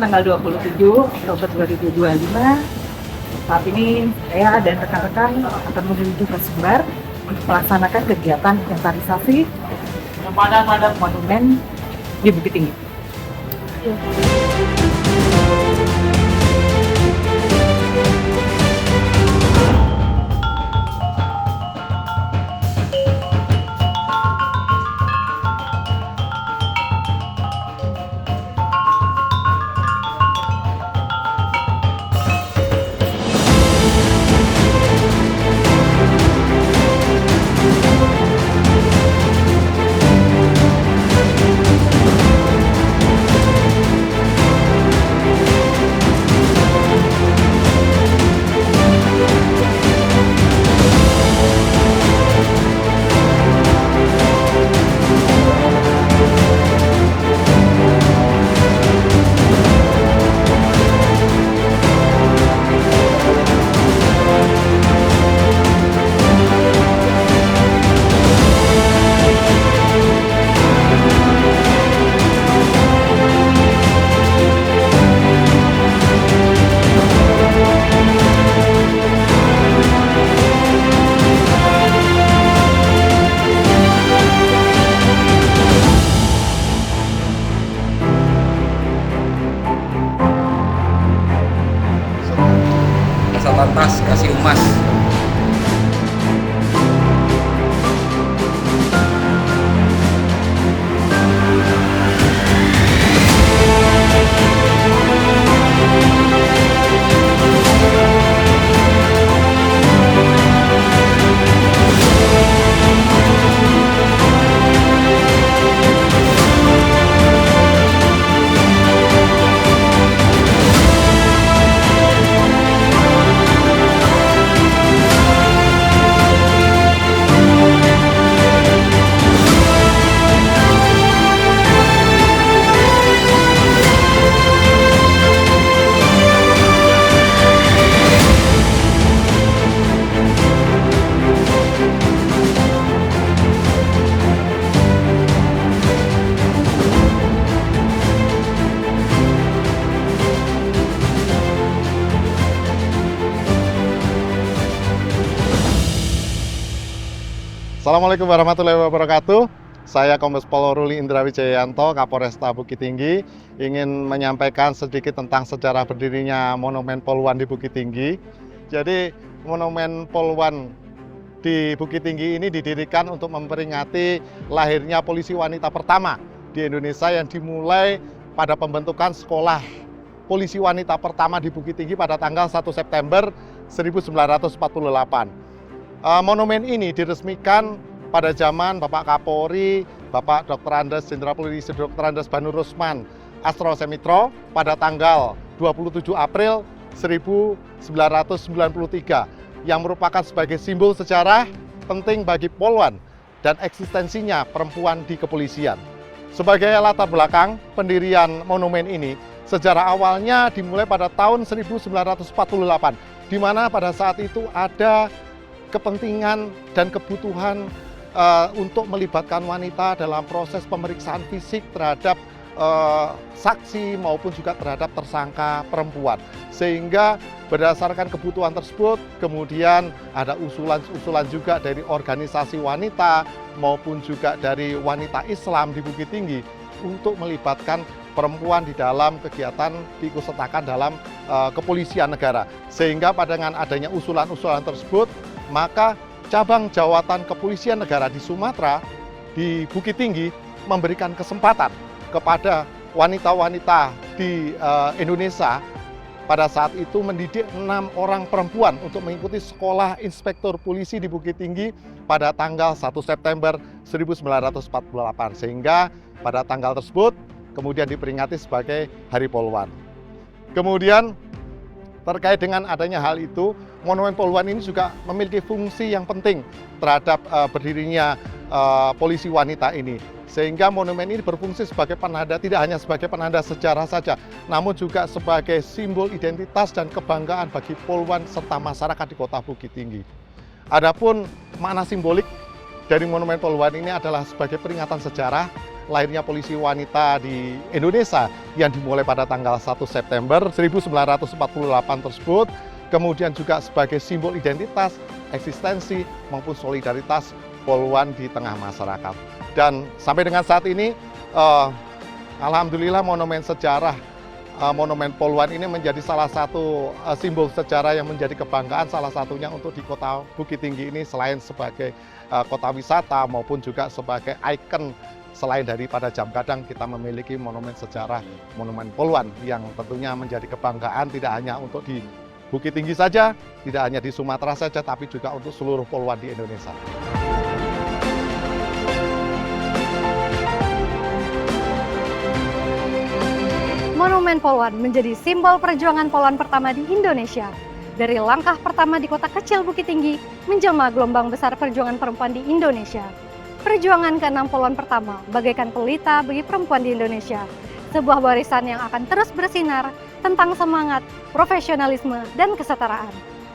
tanggal 27 Oktober 2025. Saat ini saya dan rekan-rekan akan menuju ke Sumbar untuk melaksanakan kegiatan inventarisasi monumen di Bukit Tinggi. Lantas Kasih Umas. Assalamualaikum warahmatullahi wabarakatuh. Saya Kombes Pol Ruli Indra Wijayanto, Kapolresta Bukit Tinggi, ingin menyampaikan sedikit tentang sejarah berdirinya Monumen Poluan di Bukit Tinggi. Jadi, Monumen Poluan di Bukit Tinggi ini didirikan untuk memperingati lahirnya polisi wanita pertama di Indonesia yang dimulai pada pembentukan sekolah polisi wanita pertama di Bukit Tinggi pada tanggal 1 September 1948. Monumen ini diresmikan pada zaman Bapak Kapolri, Bapak Dr. Andes Jenderal Polisi Dr. Andes Banur Rusman Astro Semitro pada tanggal 27 April 1993 yang merupakan sebagai simbol sejarah penting bagi Poluan dan eksistensinya perempuan di kepolisian. Sebagai latar belakang pendirian monumen ini, sejarah awalnya dimulai pada tahun 1948, di mana pada saat itu ada kepentingan dan kebutuhan untuk melibatkan wanita dalam proses pemeriksaan fisik terhadap saksi maupun juga terhadap tersangka perempuan. Sehingga berdasarkan kebutuhan tersebut, kemudian ada usulan juga dari organisasi wanita maupun juga dari wanita Islam di Bukit Tinggi untuk melibatkan perempuan di dalam kegiatan diikutsertakan dalam kepolisian negara. Sehingga pada dengan adanya usulan-usulan tersebut, maka cabang jawatan kepolisian negara di Sumatera, di Bukit Tinggi, memberikan kesempatan kepada wanita-wanita di Indonesia pada saat itu mendidik 6 orang perempuan untuk mengikuti sekolah inspektur polisi di Bukit Tinggi pada tanggal 1 September 1948. Sehingga pada tanggal tersebut kemudian diperingati sebagai Hari Poluan. Kemudian terkait dengan adanya hal itu, Monumen Poluan ini juga memiliki fungsi yang penting terhadap berdirinya polisi wanita ini. Sehingga monumen ini berfungsi sebagai penanda, tidak hanya sebagai penanda sejarah saja, namun juga sebagai simbol identitas dan kebanggaan bagi Poluan serta masyarakat di Kota Bukit Tinggi. Adapun makna simbolik dari Monumen Poluan ini adalah sebagai peringatan sejarah lahirnya polisi wanita di Indonesia yang dimulai pada tanggal 1 September 1948 tersebut, kemudian juga sebagai simbol identitas, eksistensi maupun solidaritas Poluan di tengah masyarakat. Dan sampai dengan saat ini, alhamdulillah monumen sejarah Monumen Poluan ini menjadi salah satu simbol sejarah yang menjadi kebanggaan salah satunya untuk di kota Bukit Tinggi ini, selain sebagai kota wisata maupun juga sebagai ikon. Selain daripada Jam Gadang, kita memiliki monumen sejarah Monumen Poluan yang tentunya menjadi kebanggaan tidak hanya untuk di Bukit Tinggi saja, tidak hanya di Sumatera saja, tapi juga untuk seluruh poluan di Indonesia. Monumen Poluan menjadi simbol perjuangan Poluan pertama di Indonesia. Dari langkah pertama di kota kecil Bukit Tinggi, menjelma gelombang besar perjuangan perempuan di Indonesia. Perjuangan ke-6 Poluan pertama bagaikan pelita bagi perempuan di Indonesia. Sebuah barisan yang akan terus bersinar tentang semangat, profesionalisme, dan kesetaraan.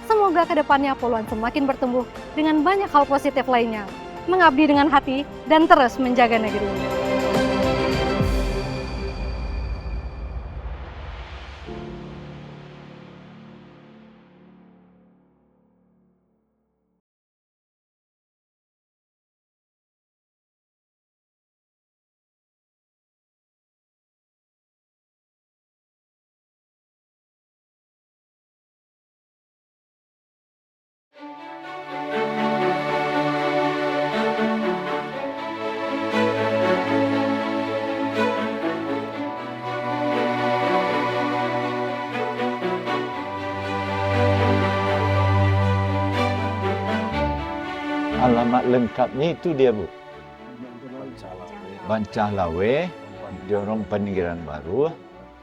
Semoga kedepannya Poluan semakin bertumbuh dengan banyak hal positif lainnya. Mengabdi dengan hati dan terus menjaga negeri. Alamat lengkapnya itu dia, Bu. Bancalawe, Jorong Peninggalan Baru,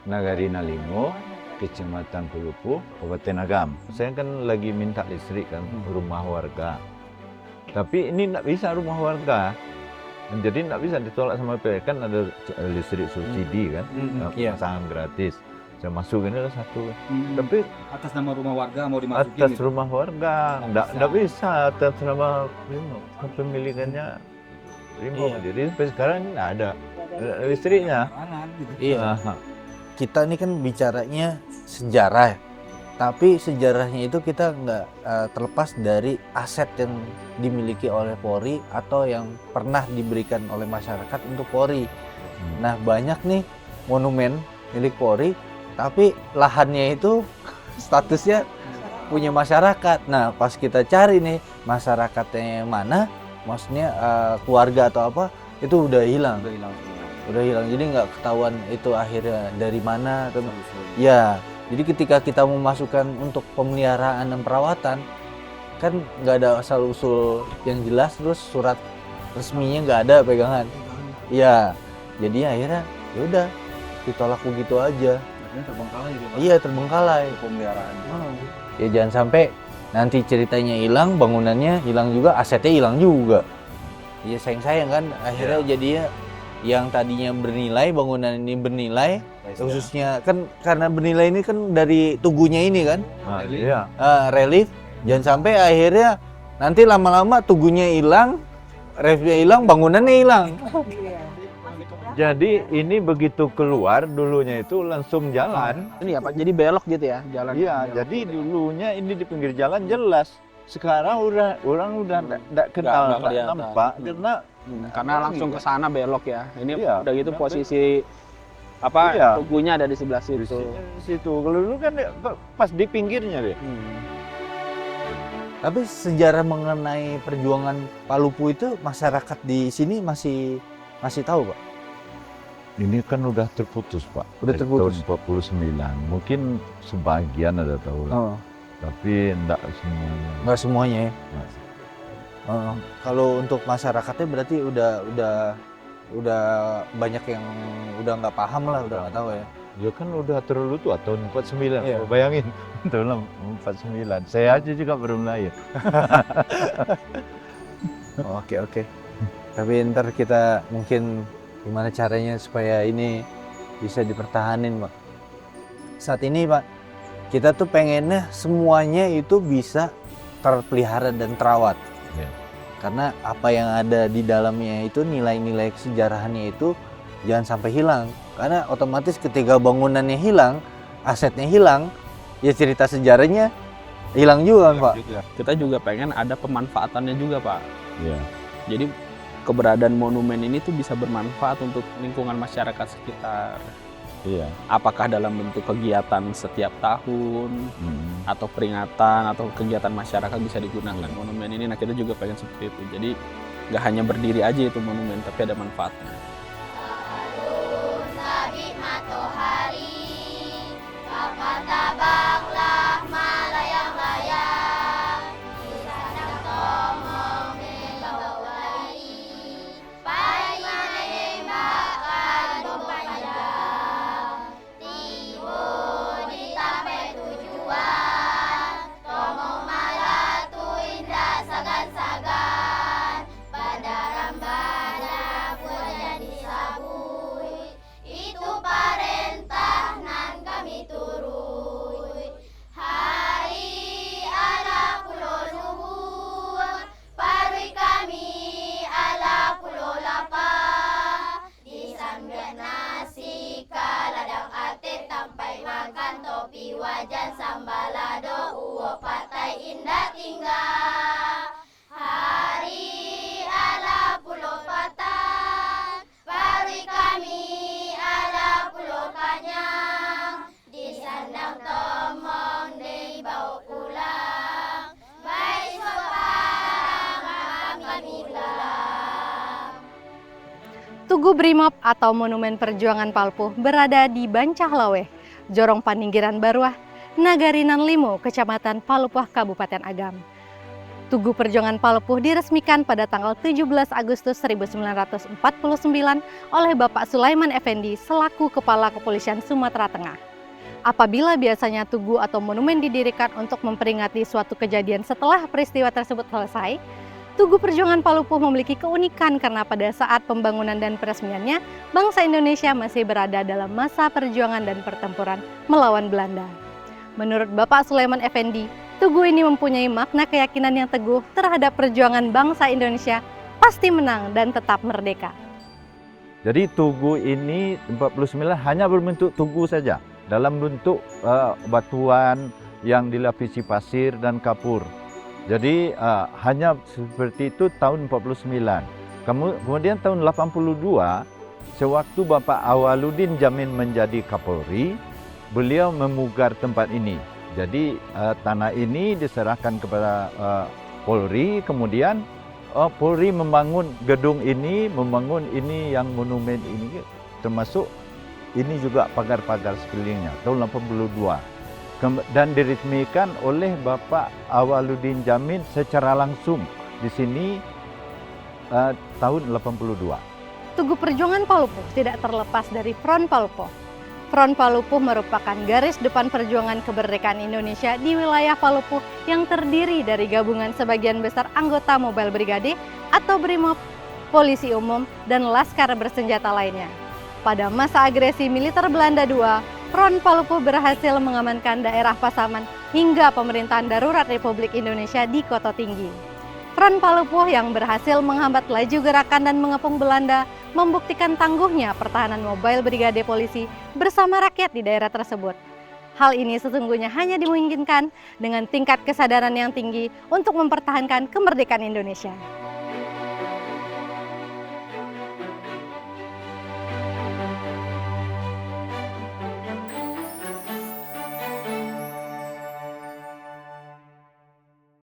Nagari Nalingo, Kecamatan Kulupu, Kabupaten Agam. Saya kan lagi minta listrik kan, rumah warga. Tapi ini tidak bisa rumah warga. Jadi tidak bisa ditolak sama PLN, kan ada listrik subsidi kan, pasangan gratis. Saya masuk ini ada satu. Tapi Atas nama rumah warga mau dimasukin atas gitu? rumah warga, tidak bisa atas nama Primo. Pemilikannya Primo. Jadi sampai sekarang ini tidak ada listriknya. Iya. Kita ini kan bicaranya sejarah, tapi sejarahnya itu kita nggak terlepas dari aset yang dimiliki oleh Polri atau yang pernah diberikan oleh masyarakat untuk Polri. Nah, banyak nih monumen milik Polri, tapi lahannya itu statusnya punya masyarakat. Nah, pas kita cari nih masyarakatnya yang mana, maksudnya keluarga atau apa, itu udah hilang. Udah hilang. Jadi nggak ketahuan itu akhirnya dari mana. Ya, jadi ketika kita memasukkan untuk pemeliharaan dan perawatan, kan nggak ada asal usul yang jelas, terus surat resminya nggak ada pegangan. Iya, jadi akhirnya ya udah ditolak begitu aja. Terbengkalai gitu, Pak. Iya, terbengkalai. Pemeliharaan. Ya jangan sampai nanti ceritanya hilang, bangunannya hilang juga, asetnya hilang juga. Ya sayang kan, akhirnya jadinya yang tadinya bernilai, bangunan ini bernilai, khususnya kan karena bernilai ini kan dari tugunya ini kan, Nah, iya. relief. Jangan sampai akhirnya nanti lama-lama tugunya hilang, reliefnya hilang, bangunannya hilang. Jadi ini begitu keluar dulunya itu langsung jalan. Ini ya Pak, jadi belok gitu ya jalan. Iya, jadi dulunya ini di pinggir jalan jelas. Sekarang orang udah tidak kenal, nggak nggak kelihatan. nampak Karena langsung ke sana belok ya. Ini Iya, udah gitu udah posisi apa Iya. tugunya ada di sebelah di situ. situ. Kalau dulu kan pas di pinggirnya deh. Tapi sejarah mengenai perjuangan Palupu itu masyarakat di sini masih tahu, Pak. Ini kan udah terputus, Pak. Udah Dari terputus. Tahun 49. Mungkin sebagian ada tahu lah. Oh, Tapi enggak semuanya. nggak semuanya ya. Nah, Kalau untuk masyarakatnya berarti udah banyak yang udah nggak paham lah, udah nggak tahu ya. Ya kan udah terlalu tua, tahun 49. Iya. Bayangin, tahun 49. Saya aja juga belum lahir. Oke. Tapi ntar kita mungkin gimana caranya supaya ini bisa dipertahanin, Pak. Saat ini, Pak, kita tuh pengennya semuanya itu bisa terpelihara dan terawat. Iya. karena apa yang ada di dalamnya itu nilai-nilai kesejarahannya itu jangan sampai hilang, karena otomatis ketika bangunannya hilang, asetnya hilang, ya cerita sejarahnya hilang juga kan Pak. Kita juga pengen ada pemanfaatannya juga Pak. Iya. Jadi keberadaan monumen ini tuh bisa bermanfaat untuk lingkungan masyarakat sekitar. Iya. Apakah dalam bentuk kegiatan setiap tahun atau peringatan atau kegiatan masyarakat bisa digunakan monumen ini. Nah kita juga pengen seperti itu. Jadi nggak hanya berdiri aja itu monumen, tapi ada manfaatnya. Tugu Brimob atau Monumen Perjuangan Palpuh berada di Bancahlaweh, Jorong Paninggiran Baruah, Nagari Nanlimo, Kecamatan Palupuh, Kabupaten Agam. Tugu Perjuangan Palpuh diresmikan pada tanggal 17 Agustus 1949 oleh Bapak Sulaiman Effendi selaku Kepala Kepolisian Sumatera Tengah. Apabila biasanya tugu atau monumen didirikan untuk memperingati suatu kejadian setelah peristiwa tersebut selesai, Tugu Perjuangan Palpuh memiliki keunikan karena pada saat pembangunan dan peresmiannya, bangsa Indonesia masih berada dalam masa perjuangan dan pertempuran melawan Belanda. Menurut Bapak Sulaiman Effendi, tugu ini mempunyai makna keyakinan yang teguh terhadap perjuangan bangsa Indonesia pasti menang dan tetap merdeka. Jadi tugu ini 49 hanya berbentuk tugu saja, dalam bentuk batuan yang dilapisi pasir dan kapur. Jadi hanya seperti itu tahun 49. Kemudian tahun 82, sewaktu Bapak Awaluddin Jamin menjadi Kapolri, beliau memugar tempat ini. Jadi tanah ini diserahkan kepada Polri, kemudian Polri membangun gedung ini, membangun ini yang monumen ini, termasuk ini juga pagar-pagar sekelilingnya, tahun 82. Dan diresmikan oleh Bapak Awaluddin Jamin secara langsung di sini tahun 82. Tugu Perjuangan Palpuh tidak terlepas dari Front Palpuh. Front Palpuh merupakan garis depan perjuangan kemerdekaan Indonesia di wilayah Palpuh yang terdiri dari gabungan sebagian besar anggota Mobile Brigade atau Brimob, polisi umum, dan laskar bersenjata lainnya. Pada masa agresi militer Belanda II, Front Palpuh berhasil mengamankan daerah Pasaman hingga pemerintahan darurat Republik Indonesia di Kota Tinggi. Front Palpuh yang berhasil menghambat laju gerakan dan mengepung Belanda membuktikan tangguhnya pertahanan Mobile Brigade Polisi bersama rakyat di daerah tersebut. Hal ini sesungguhnya hanya dimungkinkan dengan tingkat kesadaran yang tinggi untuk mempertahankan kemerdekaan Indonesia.